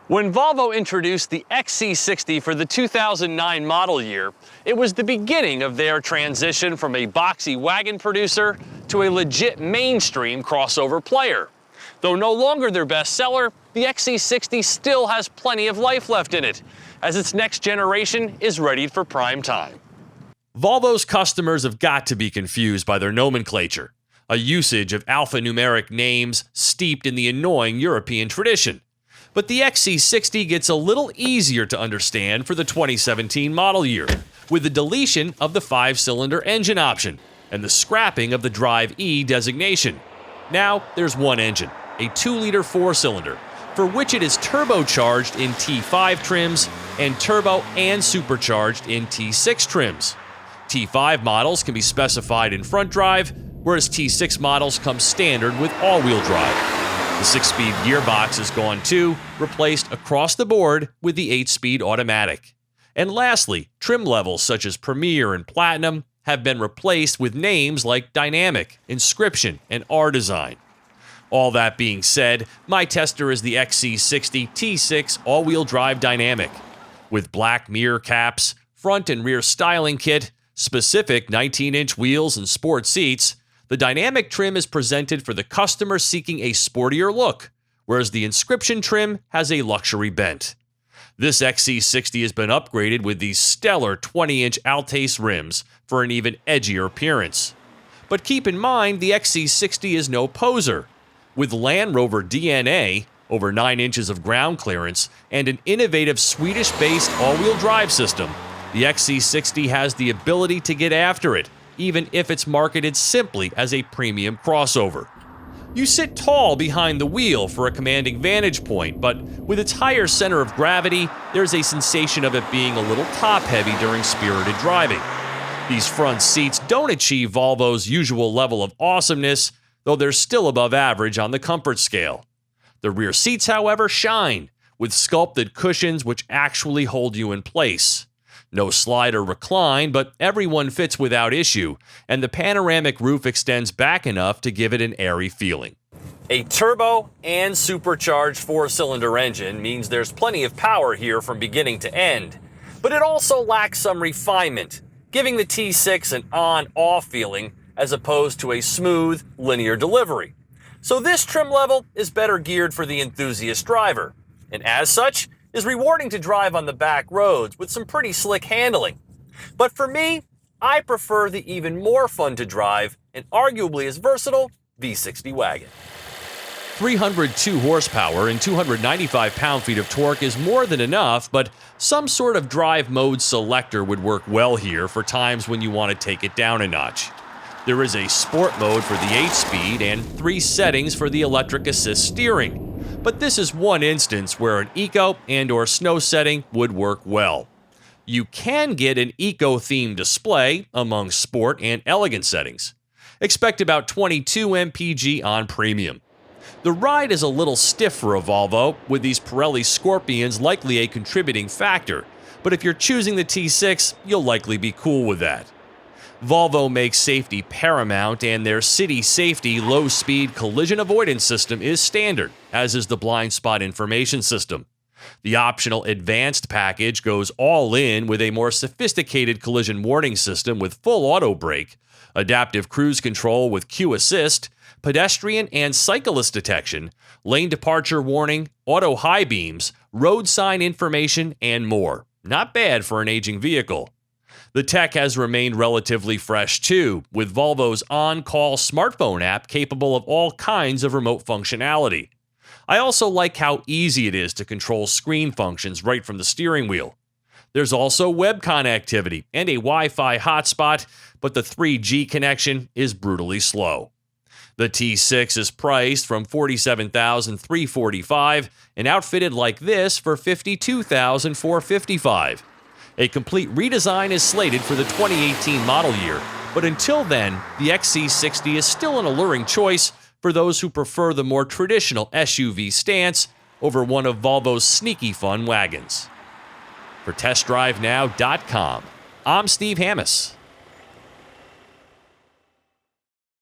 When Volvo introduced the XC60 for the 2009 model year, it was the beginning of their transition from a boxy wagon producer to a legit mainstream crossover player. Though no longer their best seller, the XC60 still has plenty of life left in it, as its next generation is ready for prime time. Volvo's customers have got to be confused by their nomenclature, a usage of alphanumeric names steeped in the annoying European tradition. But the XC60 gets a little easier to understand for the 2017 model year, with the deletion of the 5-cylinder engine option and the scrapping of the Drive E designation. Now there's one engine, a 2-liter 4-cylinder, for which it is turbocharged in T5 trims and turbo and supercharged in T6 trims. T5 models can be specified in front drive, whereas T6 models come standard with all-wheel drive. The 6-speed gearbox is gone too, replaced across the board with the 8-speed automatic. And lastly, trim levels such as Premier and Platinum have been replaced with names like Dynamic, Inscription, and R-Design. All that being said, my tester is the XC60 T6 all-wheel drive Dynamic. With black mirror caps, front and rear styling kit, specific 19-inch wheels and sport seats, the Dynamic trim is presented for the customer seeking a sportier look, whereas the Inscription trim has a luxury bent. This XC60 has been upgraded with these stellar 20-inch Altace rims for an even edgier appearance. But keep in mind, the XC60 is no poser. With Land Rover DNA, over 9 inches of ground clearance, and an innovative Swedish-based all-wheel drive system, the XC60 has the ability to get after it, even if it's marketed simply as a premium crossover. You sit tall behind the wheel for a commanding vantage point, but with its higher center of gravity, there's a sensation of it being a little top-heavy during spirited driving. These front seats don't achieve Volvo's usual level of awesomeness, though they're still above average on the comfort scale. The rear seats, however, shine, with sculpted cushions which actually hold you in place. No slide or recline, but everyone fits without issue, and the panoramic roof extends back enough to give it an airy feeling. A turbo and supercharged 4-cylinder engine means there's plenty of power here from beginning to end, but it also lacks some refinement, giving the T6 an on-off feeling as opposed to a smooth, linear delivery. So this trim level is better geared for the enthusiast driver, and as such, is rewarding to drive on the back roads with some pretty slick handling. But for me, I prefer the even more fun to drive and arguably as versatile V60 wagon. 302 horsepower and 295 pound-feet of torque is more than enough, but some sort of drive mode selector would work well here for times when you want to take it down a notch. There is a sport mode for the 8-speed and 3 settings for the electric assist steering. But this is one instance where an eco and/or snow setting would work well. You can get an eco-themed display among sport and elegant settings. Expect about 22 mpg on premium. The ride is a little stiff for a Volvo, with these Pirelli Scorpions likely a contributing factor, but if you're choosing the T6, you'll likely be cool with that. Volvo makes safety paramount, and their city safety low-speed collision avoidance system is standard, as is the blind spot information system. The optional advanced package goes all in with a more sophisticated collision warning system with full auto brake, adaptive cruise control with Q assist, pedestrian and cyclist detection, lane departure warning, auto high beams, road sign information, and more. Not bad for an aging vehicle. The tech has remained relatively fresh too, with Volvo's on-call smartphone app capable of all kinds of remote functionality. I also like how easy it is to control screen functions right from the steering wheel. There's also web connectivity and a Wi-Fi hotspot, but the 3G connection is brutally slow. The T6 is priced from $47,345 and outfitted like this for $52,455. A complete redesign is slated for the 2018 model year, but until then, the XC60 is still an alluring choice for those who prefer the more traditional SUV stance over one of Volvo's sneaky fun wagons. For TestDriveNow.com, I'm Steve Hammis.